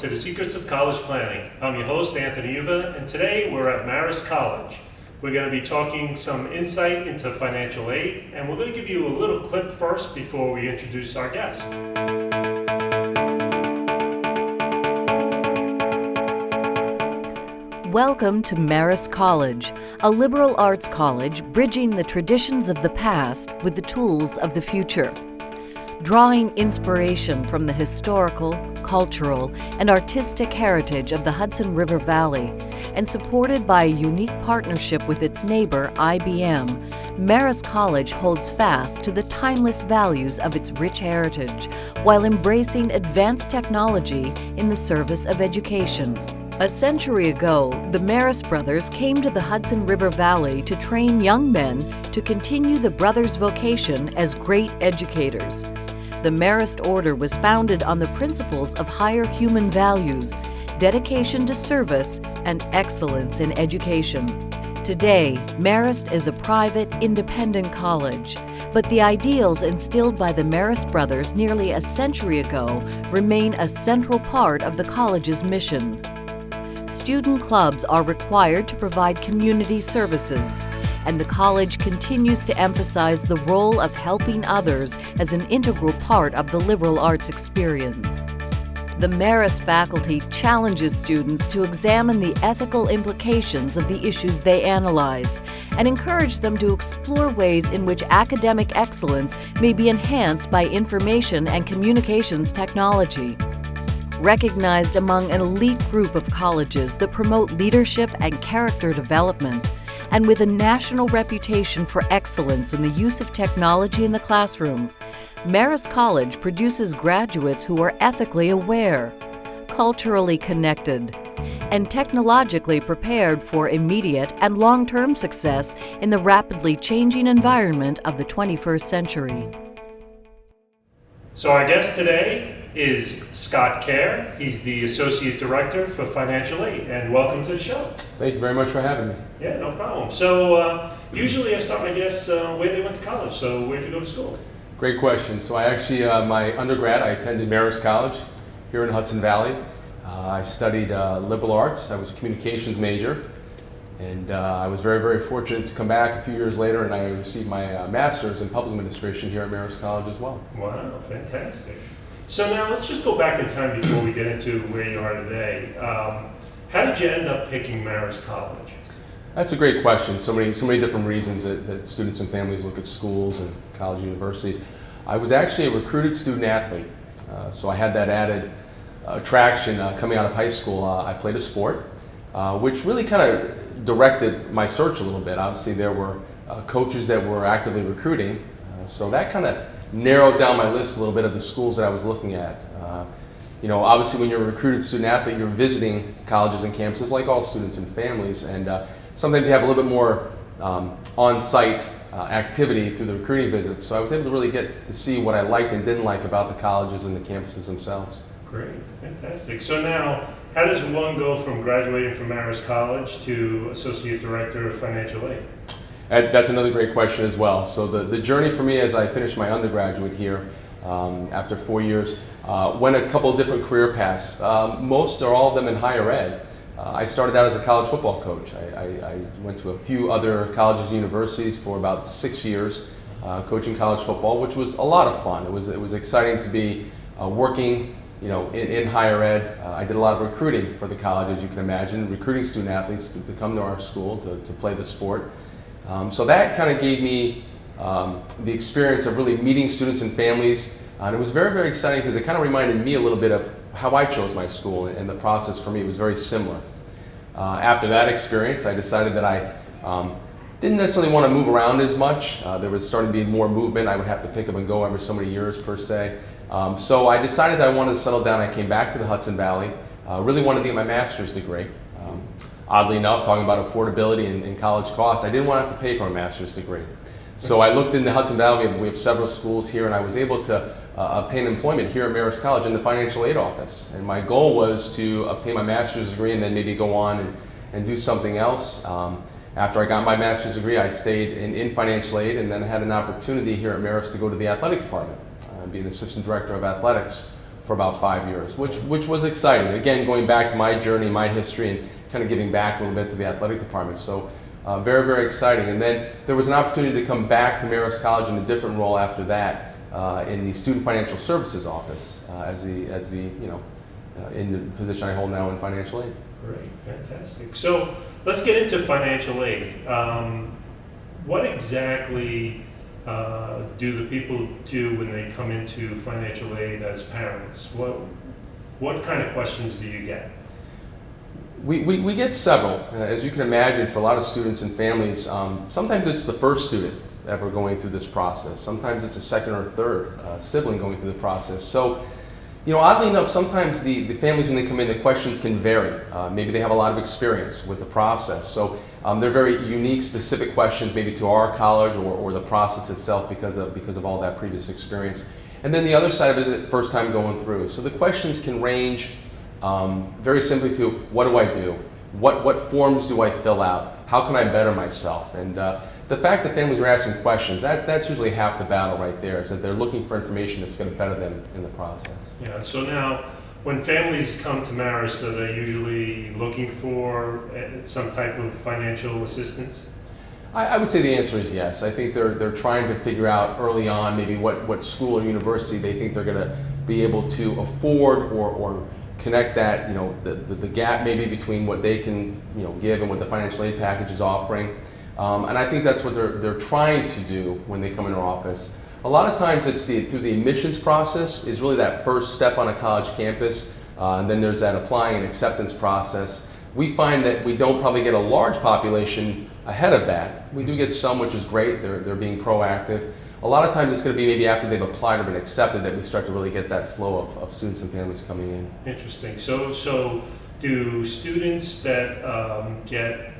to the Secrets of College Planning. I'm your host, Anthony Uva, and today we're at Marist College. We're going to be talking some insight into financial aid, and we're going to give you a little clip first before we introduce our guest. Welcome to Marist College, a liberal arts college bridging the traditions of the past with the tools of the future. Drawing inspiration from the historical, cultural, and artistic heritage of the Hudson River Valley, and supported by a unique partnership with its neighbor, IBM, Marist College holds fast to the timeless values of its rich heritage, while embracing advanced technology in the service of education. A century ago, the Marist brothers came to the Hudson River Valley to train young men to continue the brothers' vocation as great educators. The Marist Order was founded on the principles of higher human values, dedication to service, and excellence in education. Today, Marist is a private, independent college, but the ideals instilled by the Marist brothers nearly a century ago remain a central part of the college's mission. Student clubs are required to provide community services, and the college continues to emphasize the role of helping others as an integral part of the liberal arts experience. The Marist faculty challenges students to examine the ethical implications of the issues they analyze and encourage them to explore ways in which academic excellence may be enhanced by information and communications technology. Recognized among an elite group of colleges that promote leadership and character development, and with a national reputation for excellence in the use of technology in the classroom, Marist College produces graduates who are ethically aware, culturally connected, and technologically prepared for immediate and long-term success in the rapidly changing environment of the 21st century. So our guest today is Scott Khare. He's the Associate Director for Financial Aid, and welcome to the show. Thank you very much for having me. Yeah, no problem. So usually I start my guests where they went to college. So where'd you go to school? Great question. So I actually, my undergrad, I attended Marist College here in Hudson Valley. I studied liberal arts. I was a communications major, and I was very, very fortunate to come back a few years later, and I received my master's in public administration here at Marist College as well. Wow, fantastic. So now let's just go back in time before we get into where you are today. How did you end up picking Marist College? That's a great question. So many different reasons that students and families look at schools and college universities. I was actually a recruited student athlete, so I had that added attraction coming out of high school. I played a sport, which really kind of directed my search a little bit. Obviously, there were coaches that were actively recruiting, so that kind of narrowed down my list a little bit of the schools that I was looking at. Obviously when you're a recruited student athlete, you're visiting colleges and campuses like all students and families, and sometimes you have a little bit more on-site activity through the recruiting visits. So I was able to really get to see what I liked and didn't like about the colleges and the campuses themselves. Great, fantastic. So now, how does one go from graduating from Marist College to Associate Director of Financial Aid? That's another great question as well. So the journey for me as I finished my undergraduate here after 4 years went a couple of different career paths. Most or all of them in higher ed. I started out as a college football coach. I went to a few other colleges and universities for about 6 years coaching college football, which was a lot of fun. It was exciting to be working in higher ed. I did a lot of recruiting for the college, as you can imagine, recruiting student athletes to come to our school to play the sport. So that kind of gave me the experience of really meeting students and families, and it was very, very exciting because it kind of reminded me a little bit of how I chose my school, and the process for me was very similar. After that experience, I decided that I didn't necessarily want to move around as much. There was starting to be more movement. I would have to pick up and go every so many years per se. So I decided that I wanted to settle down. I came back to the Hudson Valley, really wanted to get my master's degree. Oddly enough, talking about affordability and college costs, I didn't want to have to pay for a master's degree. So I looked in the Hudson Valley. We have several schools here, and I was able to obtain employment here at Marist College in the financial aid office. And my goal was to obtain my master's degree and then maybe go on and do something else. After I got my master's degree, I stayed in financial aid, and then I had an opportunity here at Marist to go to the athletic department, be an assistant director of athletics for about 5 years, which was exciting. Again, going back to my journey, my history, and kind of giving back a little bit to the athletic department. So very, very exciting. And then there was an opportunity to come back to Marist College in a different role after that in the Student Financial Services Office in the position I hold now in financial aid. Great, fantastic. So let's get into financial aid. What exactly do the people do when they come into financial aid as parents? What kind of questions do you get? We get several. As you can imagine, for a lot of students and families, sometimes it's the first student ever going through this process. Sometimes it's a second or third sibling going through the process. So, oddly enough, sometimes the families, when they come in, the questions can vary. Maybe they have a lot of experience with the process. So they're very unique, specific questions, maybe to our college or the process itself because of all that previous experience. And then the other side of it is the first time going through. So the questions can range very simply to, what do I do? What forms do I fill out? How can I better myself? And the fact that families are asking questions, that's usually half the battle right there, is that they're looking for information that's going to better them in the process. Yeah, so now when families come to Marist, are they usually looking for some type of financial assistance? I would say the answer is yes. I think they're trying to figure out early on maybe what school or university they think they're going to be able to afford or connect that, the gap maybe between what they can give and what the financial aid package is offering. And I think that's what they're trying to do when they come into our office. A lot of times it's through the admissions process is really that first step on a college campus, and then there's that applying and acceptance process. We find that we don't probably get a large population ahead of that. We do get some, which is great. They're being proactive. A lot of times it's going to be maybe after they've applied or been accepted that we start to really get that flow of students and families coming in. Interesting. So do students that get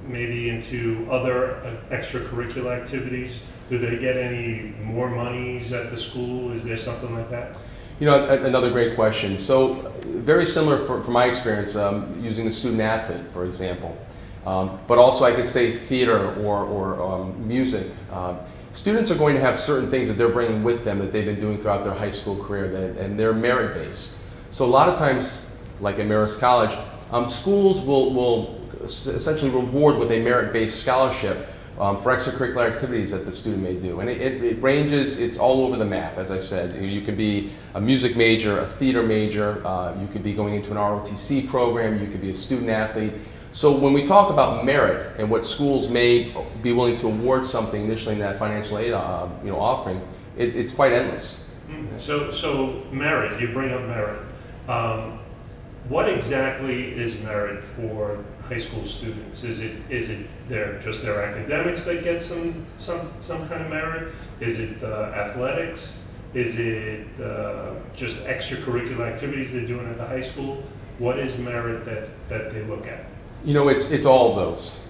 maybe into other extracurricular activities, do they get any more monies at the school? Is there something like that? Another great question. So very similar from my experience using the student athlete, for example. But also I could say theater or music. Students are going to have certain things that they're bringing with them that they've been doing throughout their high school career, and they're merit-based. So a lot of times, like at Marist College, schools will essentially reward with a merit-based scholarship for extracurricular activities that the student may do. And it ranges, it's all over the map, as I said. You could be a music major, a theater major, you could be going into an ROTC program, you could be a student athlete. So when we talk about merit and what schools may be willing to award something initially in that financial aid offering, it's quite endless. So merit, you bring up merit. What exactly is merit for high school students? Is it just their academics that get some kind of merit? Is it athletics? Is it just extracurricular activities they're doing at the high school? What is merit that they look at? It's all of those,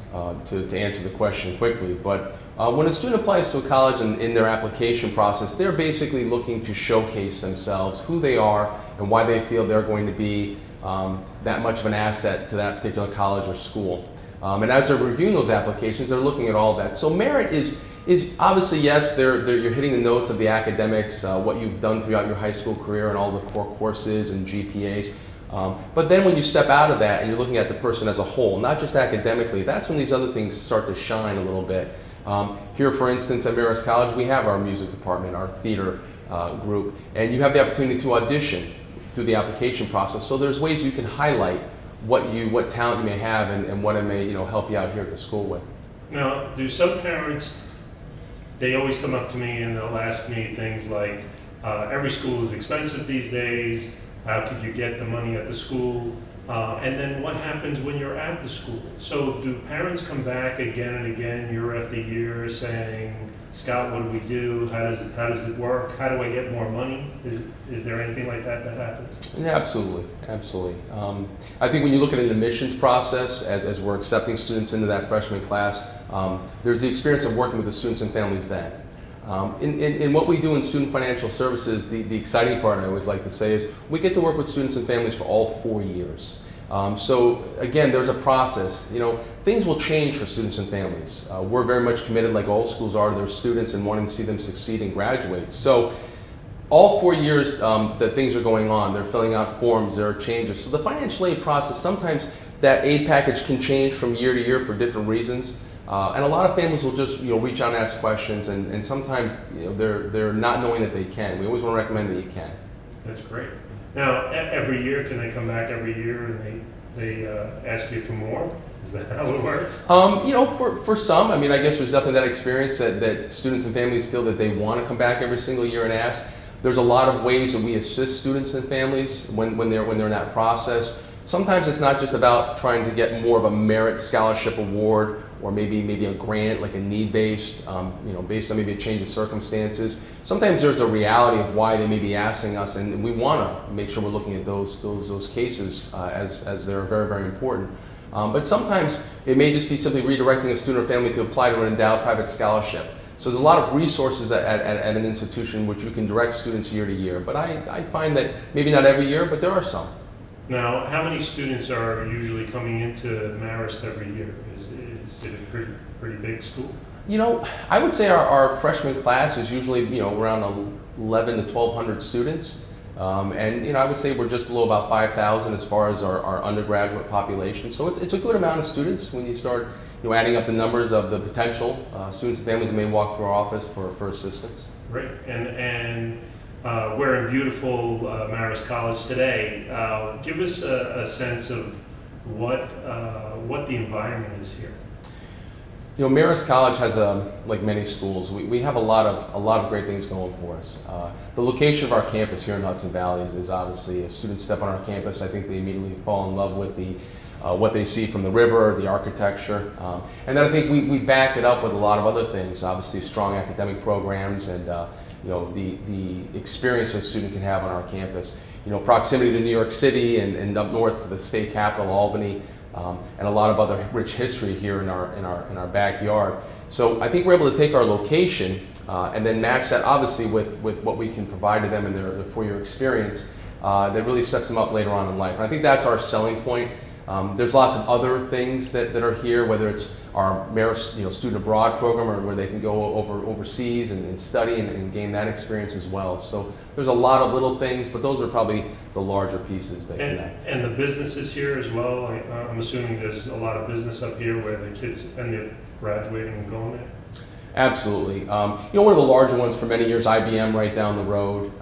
to answer the question quickly. But when a student applies to a college and in their application process, they're basically looking to showcase themselves, who they are, and why they feel they're going to be that much of an asset to that particular college or school. And as they're reviewing those applications, they're looking at all that. So merit is obviously, yes, you're hitting the notes of the academics, what you've done throughout your high school career and all the core courses and GPAs. But then when you step out of that and you're looking at the person as a whole, not just academically, that's when these other things start to shine a little bit. Here, for instance, at Marist College, we have our music department, our theater group, and you have the opportunity to audition through the application process. So there's ways you can highlight what talent you may have and what it may help you out here at the school with. Now, do some parents, they always come up to me and they'll ask me things like, every school is expensive these days, how could you get the money at the school? And then what happens when you're at the school? So do parents come back again and again, year after year, saying, Scott, what do we do? How does it work? How do I get more money? Is there anything like that happens? Yeah, absolutely. I think when you look at an admissions process, as we're accepting students into that freshman class, there's the experience of working with the students and families then. In what we do in student financial services, the exciting part I always like to say is we get to work with students and families for all 4 years. So again, there's a process. Things will change for students and families. We're very much committed, like all schools are, to their students and wanting to see them succeed and graduate. So all 4 years that things are going on, they're filling out forms, there are changes. So the financial aid process, sometimes that aid package can change from year to year for different reasons. And a lot of families will just reach out and ask questions, and sometimes they're not knowing that they can. We always want to recommend that you can. That's great. Now, every year, can they come back every year and they ask you for more? Is that how it works? For some, I mean, I guess there's definitely that experience that students and families feel that they want to come back every single year and ask. There's a lot of ways that we assist students and families when they're in that process. Sometimes it's not just about trying to get more of a merit scholarship award or maybe a grant, like a need-based, based on maybe a change of circumstances. Sometimes there's a reality of why they may be asking us, and we want to make sure we're looking at those cases as they're very, very important. But sometimes it may just be simply redirecting a student or family to apply to an endowed private scholarship. So there's a lot of resources at an institution which you can direct students year to year. But I find that maybe not every year, but there are some. Now, how many students are usually coming into Marist every year? Is it a pretty big school? I would say our freshman class is usually around 11 to 1,200 students. And I would say we're just below about 5,000 as far as our undergraduate population. So it's a good amount of students when you start adding up the numbers of the potential students and families that may walk through our office for assistance. Great. And we're in beautiful Marist College today. Give us a sense of what the environment is here. Marist College has like many schools, we have a lot of great things going for us. The location of our campus here in Hudson Valley is obviously, as students step on our campus, I think they immediately fall in love with what they see from the river, the architecture, and then I think we back it up with a lot of other things. Obviously, strong academic programs and the experience a student can have on our campus. Proximity to New York City and up north to the state capital, Albany. And a lot of other rich history here in our backyard. So I think we're able to take our location and then match that obviously with what we can provide to them in their 4-year experience that really sets them up later on in life. And I think that's our selling point. There's lots of other things that are here, whether it's our Marist student abroad program or where they can go overseas and study and gain that experience as well. So there's a lot of little things, but those are probably the larger pieces that connect. And the businesses here as well. I'm assuming there's a lot of business up here where the kids end up graduating and going there. Absolutely. One of the larger ones for many years, IBM right down the road.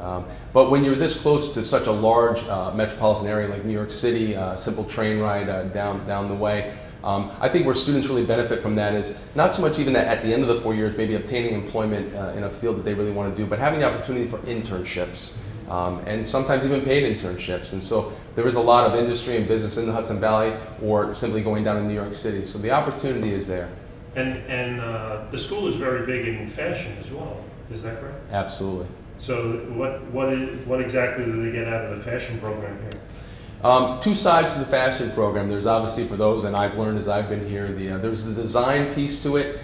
But when you're this close to such a large metropolitan area like New York City, simple train ride down the way, I think where students really benefit from that is not so much even that at the end of the 4 years, maybe obtaining employment in a field that they really want to do, but having the opportunity for internships and sometimes even paid internships. And so there is a lot of industry and business in the Hudson Valley or simply going down to New York City. So the opportunity is there. And the school is very big in fashion as well. Is that correct? Absolutely. So what exactly do they get out of the fashion program here? Two sides to the fashion program. There's obviously, for those, and I've learned as I've been here, there's the design piece to it,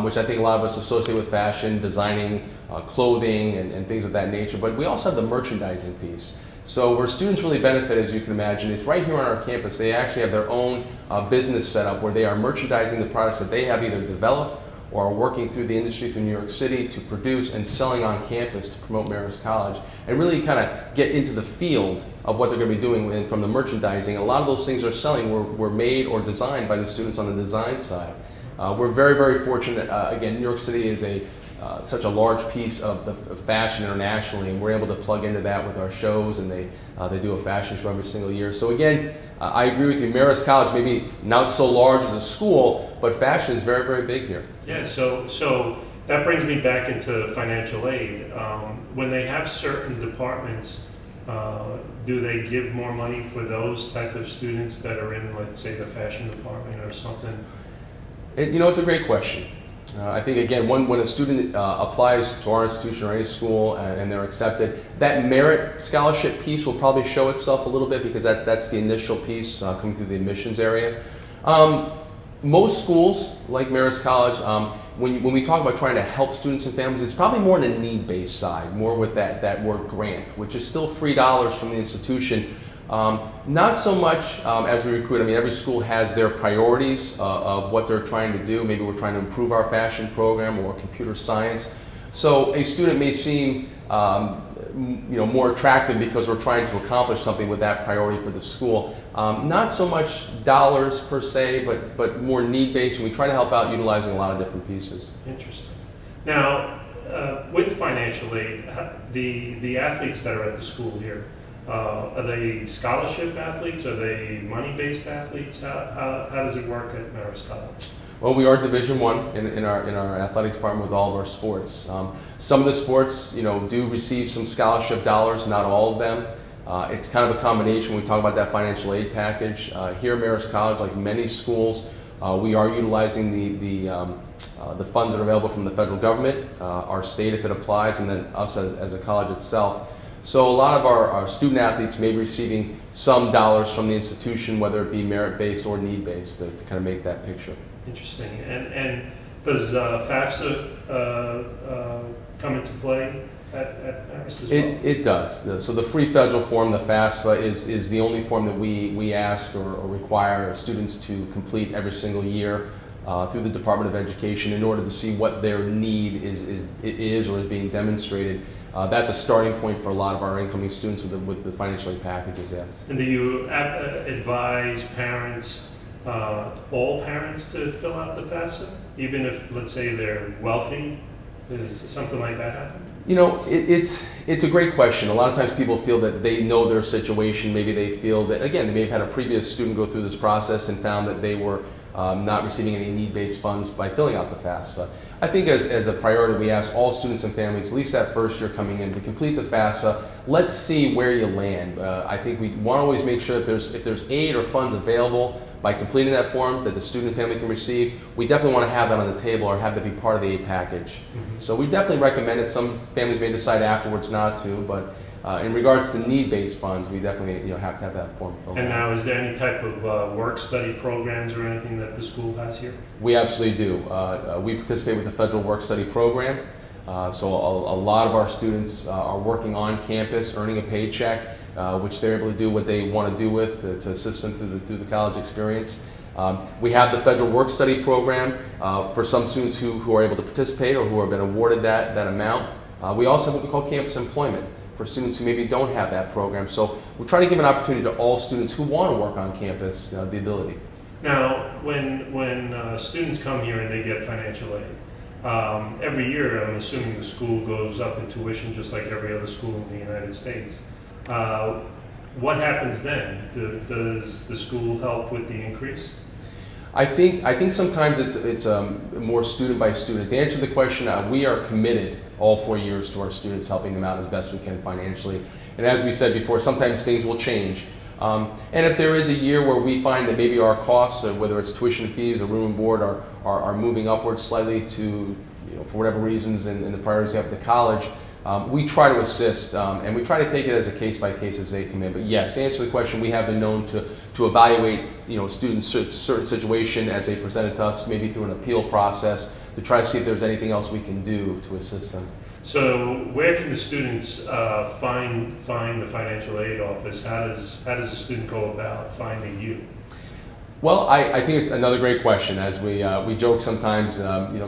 which I think a lot of us associate with fashion, designing clothing and things of that nature. But we also have the merchandising piece. So where students really benefit, as you can imagine, is right here on our campus. They actually have their own business set up where they are merchandising the products that they have either developed or are working through the industry through New York City to produce and selling on campus to promote Marist College and really kind of get into the field of what they're going to be doing. And from the merchandising, a lot of those things they're selling were made or designed by the students on the design side. We're very, very fortunate. Again, New York City is such a large piece of the fashion internationally, and we're able to plug into that with our shows, and they do a fashion show every single year. So again, I agree with you. Marist College, maybe not so large as a school, but fashion is very, very big here. Yeah, so that brings me back into financial aid. When they have certain departments, do they give more money for those type of students that are in, let's say, the fashion department or something? It's a great question. I think, again, when a student applies to our institution or any school and they're accepted, that merit scholarship piece will probably show itself a little bit because that's the initial piece coming through the admissions area. Most schools, like Marist College, when we talk about trying to help students and families, it's probably more on a need-based side, more with that word grant, which is still free dollars from the institution. Not so much as we recruit. I mean, every school has their priorities of what they're trying to do. Maybe we're trying to improve our fashion program or computer science. So a student may seem more attractive because we're trying to accomplish something with that priority for the school. Not so much dollars per se, but more need-based, and we try to help out utilizing a lot of different pieces. Interesting. Now, with financial aid, the athletes that are at the school here, are they scholarship athletes? Are they money-based athletes? How does it work at Marist College? Well, we are Division I in our athletic department with all of our sports. Some of the sports, do receive some scholarship dollars, not all of them. It's kind of a combination when we talk about that financial aid package. Here at Marist College, like many schools, we are utilizing the funds that are available from the federal government, our state if it applies, and then us as a college itself. So a lot of our student athletes may be receiving some dollars from the institution, whether it be merit-based or need-based, to kind of make that picture. Interesting. And does FAFSA come into play at Marist as well? It does. So the free federal form, the FAFSA, is the only form that we ask or require students to complete every single year through the Department of Education in order to see what their need is or is being demonstrated. That's a starting point for a lot of our incoming students with the financial aid packages, yes. And do you advise parents, all parents, to fill out the FAFSA, even if, let's say, they're wealthy? Does something like that happen? It's a great question. A lot of times people feel that they know their situation. Maybe they feel that, again, they may have had a previous student go through this process and found that they were not receiving any need-based funds by filling out the FAFSA. I think as a priority, we ask all students and families, at least that first year coming in, to complete the FAFSA. Let's see where you land. I think we want to always make sure that if there's aid or funds available by completing that form that the student and family can receive, we definitely want to have that on the table or have that be part of the aid package. Mm-hmm. So we definitely recommend it. Some families may decide afterwards not to, but in regards to need-based funds, we definitely have to have that form filled out. And now, is there any type of work-study programs or anything that the school has here? We absolutely do. We participate with the federal work-study program. So a lot of our students are working on campus, earning a paycheck, which they're able to do what they want to do with to assist them through the college experience. We have the federal work-study program for some students who are able to participate or who have been awarded that amount. We also have what we call campus employment for students who maybe don't have that program. So we try to give an opportunity to all students who want to work on campus the ability. Now, when students come here and they get financial aid, every year I'm assuming the school goes up in tuition just like every other school in the United States. What happens then? Does the school help with the increase? I think sometimes it's more student by student. To answer the question, we are committed all 4 years to our students, helping them out as best we can financially. And as we said before, sometimes things will change. And if there is a year where we find that maybe our costs, whether it's tuition fees or room and board, are moving upwards slightly to, for whatever reasons and the priorities we have at the college, we try to assist, and we try to take it as a case by case as they come in. But yes, to answer the question, we have been known to evaluate students' certain situation as they present it to us, maybe through an appeal process, to try to see if there's anything else we can do to assist them. So where can the students find the financial aid office? How does a student go about finding you? Well, I think it's another great question. As we joke sometimes,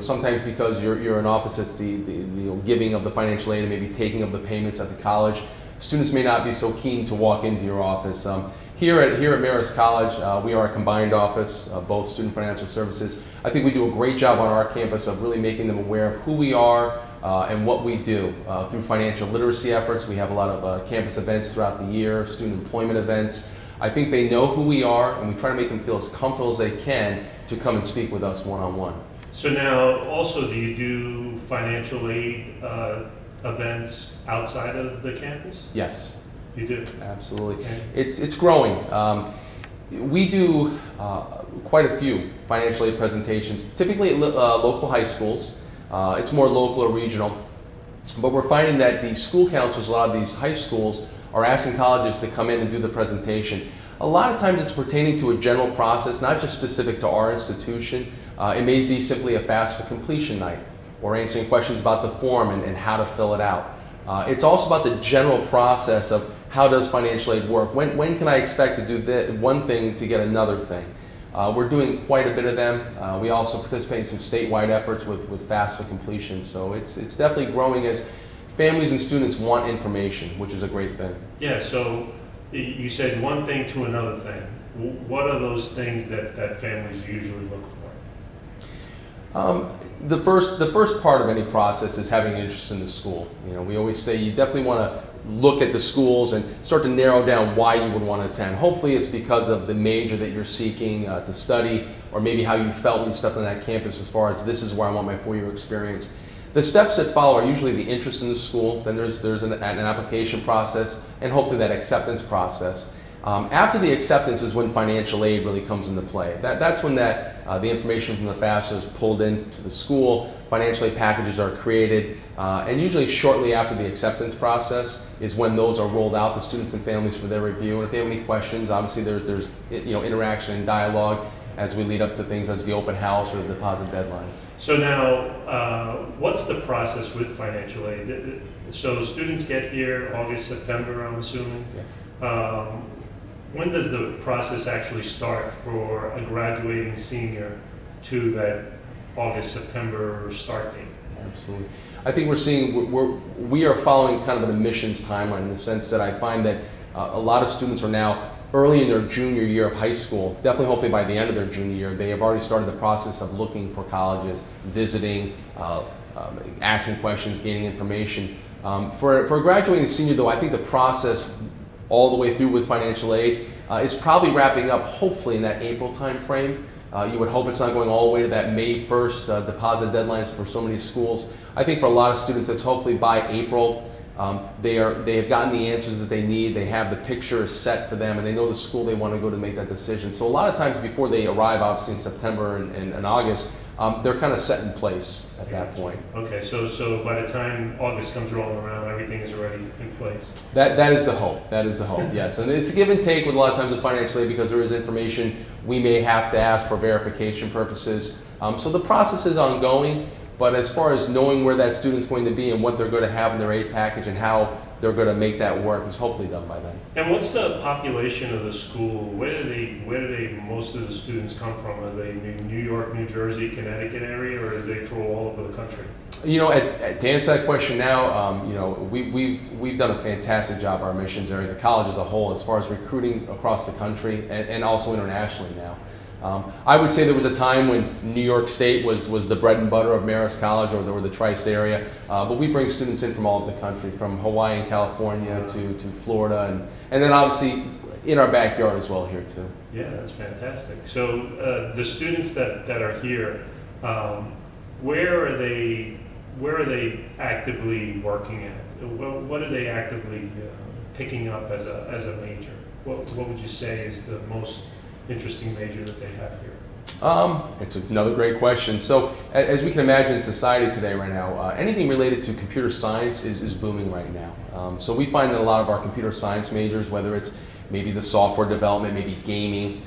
sometimes because you're an office that's the giving of the financial aid and maybe taking of the payments at the college, students may not be so keen to walk into your office. Here at Marist College, we are a combined office, both student financial services. I think we do a great job on our campus of really making them aware of who we are and what we do through financial literacy efforts. We have a lot of campus events throughout the year, student employment events. I think they know who we are, and we try to make them feel as comfortable as they can to come and speak with us one-on-one. So now, also, do you do financial aid events outside of the campus? Yes. You do? Absolutely. Okay. It's growing. We do quite a few financial aid presentations, typically at local high schools. It's more local or regional, but we're finding that the school councils, a lot of these high schools, are asking colleges to come in and do the presentation. A lot of times it's pertaining to a general process, not just specific to our institution. It may be simply a FAFSA completion night, or answering questions about the form and how to fill it out. It's also about the general process of how does financial aid work? When can I expect to do this, one thing to get another thing? We're doing quite a bit of them. We also participate in some statewide efforts with FAFSA completion. So it's definitely growing as families and students want information, which is a great thing. Yeah, so you said one thing to another thing. What are those things that families usually look for? The first part of any process is having an interest in the school. You know, we always say you definitely want to look at the schools and start to narrow down why you would want to attend. Hopefully it's because of the major that you're seeking to study, or maybe how you felt when you stepped on that campus as far as this is where I want my 4-year experience. The steps that follow are usually the interest in the school, then there's an application process, and hopefully that acceptance process. After the acceptance is when financial aid really comes into play. That's when the information from the FAFSA is pulled into the school, financial aid packages are created, and usually shortly after the acceptance process is when those are rolled out to students and families for their review. And if they have any questions, obviously there's interaction and dialogue as we lead up to things as the open house or the deposit deadlines. So now, what's the process with financial aid? So students get here August, September, I'm assuming. Yeah. When does the process actually start for a graduating senior to that August, September start date? Absolutely. I think we are following kind of an admissions timeline in the sense that I find that a lot of students are now early in their junior year of high school. Definitely, hopefully by the end of their junior year, they have already started the process of looking for colleges, visiting, asking questions, gaining information. For a graduating senior, though, I think the process all the way through with financial aid is probably wrapping up hopefully in that April time frame. You would hope it's not going all the way to that May 1st deposit deadlines for so many schools. I think for a lot of students it's hopefully by April. They have gotten the answers that they need, they have the picture set for them, and they know the school they want to go to make that decision. So a lot of times before they arrive, obviously in September and August, they're kind of set in place at that point. Okay, so by the time August comes rolling around, everything is already in place. That is the hope. That is the hope. Yes, and it's a give and take with a lot of times with financial aid because there is information we may have to ask for verification purposes. So the process is ongoing, but as far as knowing where that student's going to be and what they're going to have in their aid package and how they're going to make that work is hopefully done by then. And what's the population of the school? Where do most of the students come from? Are they in New York, New Jersey, Connecticut area, or are they from all over the country? You know, to answer that question now, we've done a fantastic job, our admissions area, the college as a whole, as far as recruiting across the country and also internationally now. I would say there was a time when New York State was the bread and butter of Marist College or the tri-state area, but we bring students in from all over the country, from Hawaii and California to Florida, and then obviously in our backyard as well here too. Yeah, that's fantastic. So the students that are here, where are they actively working at? What are they actively picking up as a major? What would you say is the most interesting major that they have here? It's another great question. So as we can imagine in society today right now, anything related to computer science is booming right now. So we find that a lot of our computer science majors, whether it's maybe the software development, maybe gaming,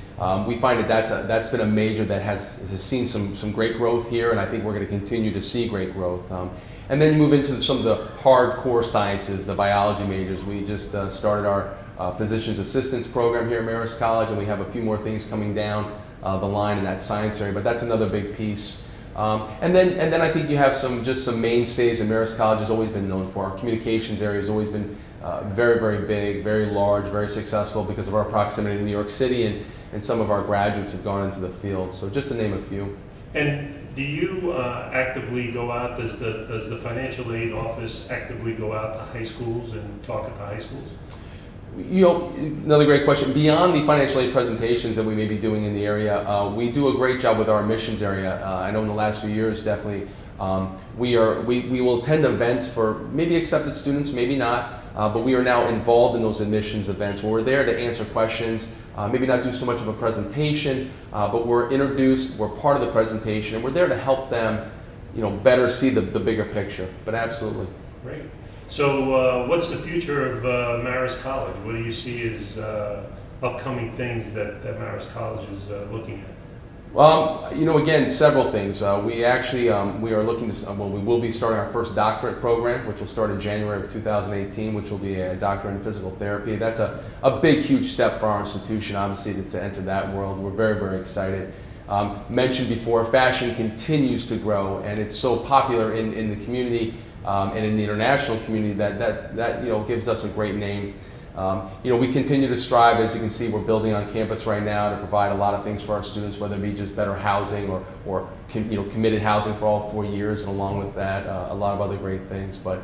we find that that's been a major that has seen some great growth here, and I think we're going to continue to see great growth. And then you move into some of the hardcore sciences, the biology majors. We just started our physician's assistants program here at Marist College, and we have a few more things coming down the line in that science area, but that's another big piece. And then I think you have some mainstays, and Marist College has always been known for. Our communications area has always been very, very big, very large, very successful because of our proximity to New York City, and some of our graduates have gone into the field. So just to name a few. And do you actively go out, does the financial aid office actively go out to high schools and talk at the high schools? You know, another great question. Beyond the financial aid presentations that we may be doing in the area, we do a great job with our admissions area. I know in the last few years, definitely, we will attend events for maybe accepted students, maybe not, but we are now involved in those admissions events where we're there to answer questions, maybe not do so much of a presentation, but we're introduced, we're part of the presentation, and we're there to help them, better see the bigger picture. But absolutely. Great. So what's the future of Marist College? What do you see as upcoming things that Marist College is looking at? Again, several things. We are looking to, we will be starting our first doctorate program, which will start in January of 2018, which will be a doctorate in physical therapy. That's a big, huge step for our institution, obviously, to enter that world. We're very, very excited. Mentioned before, fashion continues to grow, and it's so popular in the community. and in the international community, that gives us a great name. We continue to strive. As you can see, we're building on campus right now to provide a lot of things for our students, whether it be just better housing or committed housing for all 4 years, and along with that, a lot of other great things. But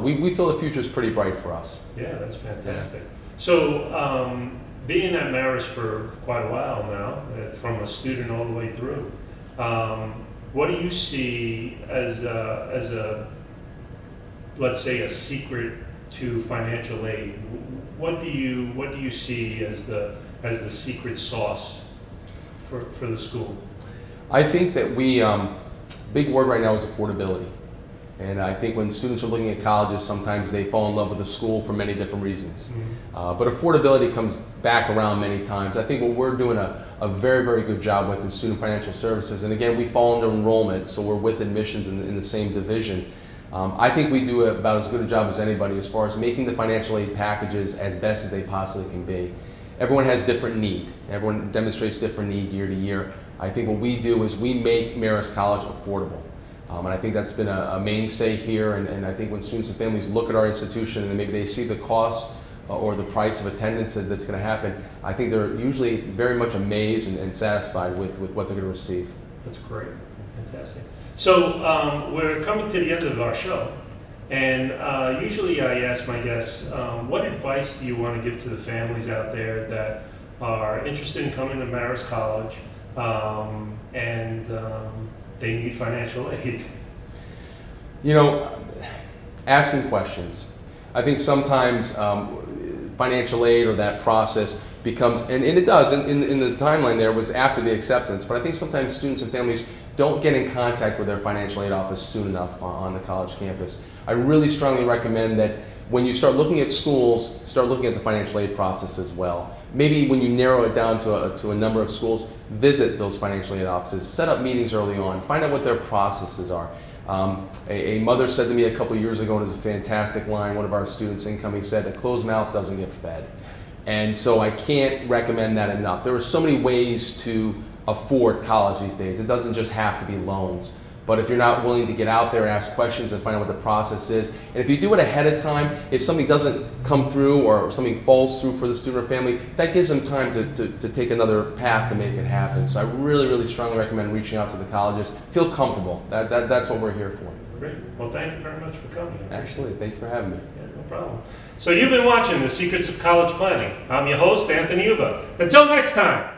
we feel the future is pretty bright for us. Yeah, that's fantastic. So, being at Marist for quite a while now, from a student all the way through, what do you see as a, let's say, a secret to financial aid? What do you see as the secret sauce for the school? I think that big word right now is affordability. And I think when students are looking at colleges, sometimes they fall in love with the school for many different reasons. But affordability comes back around many times. I think what we're doing a very, very good job with in student financial services, and again, we fall under enrollment, so we're with admissions in the same division. I think we do about as good a job as anybody as far as making the financial aid packages as best as they possibly can be. Everyone has different need. Everyone demonstrates different need year to year. I think what we do is we make Marist College affordable. And I think that's been a mainstay here, and I think when students and families look at our institution and maybe they see the cost or the price of attendance that's going to happen, I think they're usually very much amazed and satisfied with what they're going to receive. That's great. Fantastic. So we're coming to the end of our show, and usually I ask my guests, what advice do you want to give to the families out there that are interested in coming to Marist College and they need financial aid? Asking questions. I think sometimes financial aid or that process becomes, and it does, in the timeline there was after the acceptance, but I think sometimes students and families don't get in contact with their financial aid office soon enough on the college campus. I really strongly recommend that when you start looking at schools, start looking at the financial aid process as well. Maybe when you narrow it down to a number of schools, visit those financial aid offices, set up meetings early on, find out what their processes are. A mother said to me a couple years ago, and it was a fantastic line, one of our students incoming said, "A closed mouth doesn't get fed." And so I can't recommend that enough. There are so many ways to afford college these days. It doesn't just have to be loans. But if you're not willing to get out there and ask questions and find out what the process is, and if you do it ahead of time, if something doesn't come through or something falls through for the student or family, that gives them time to take another path to make it happen. So I really, really strongly recommend reaching out to the colleges. Feel comfortable. That's what we're here for. Great. Well, thank you very much for coming. Actually, thank you for having me. Yeah, no problem. So you've been watching The Secrets of College Planning. I'm your host, Anthony Uva. Until next time.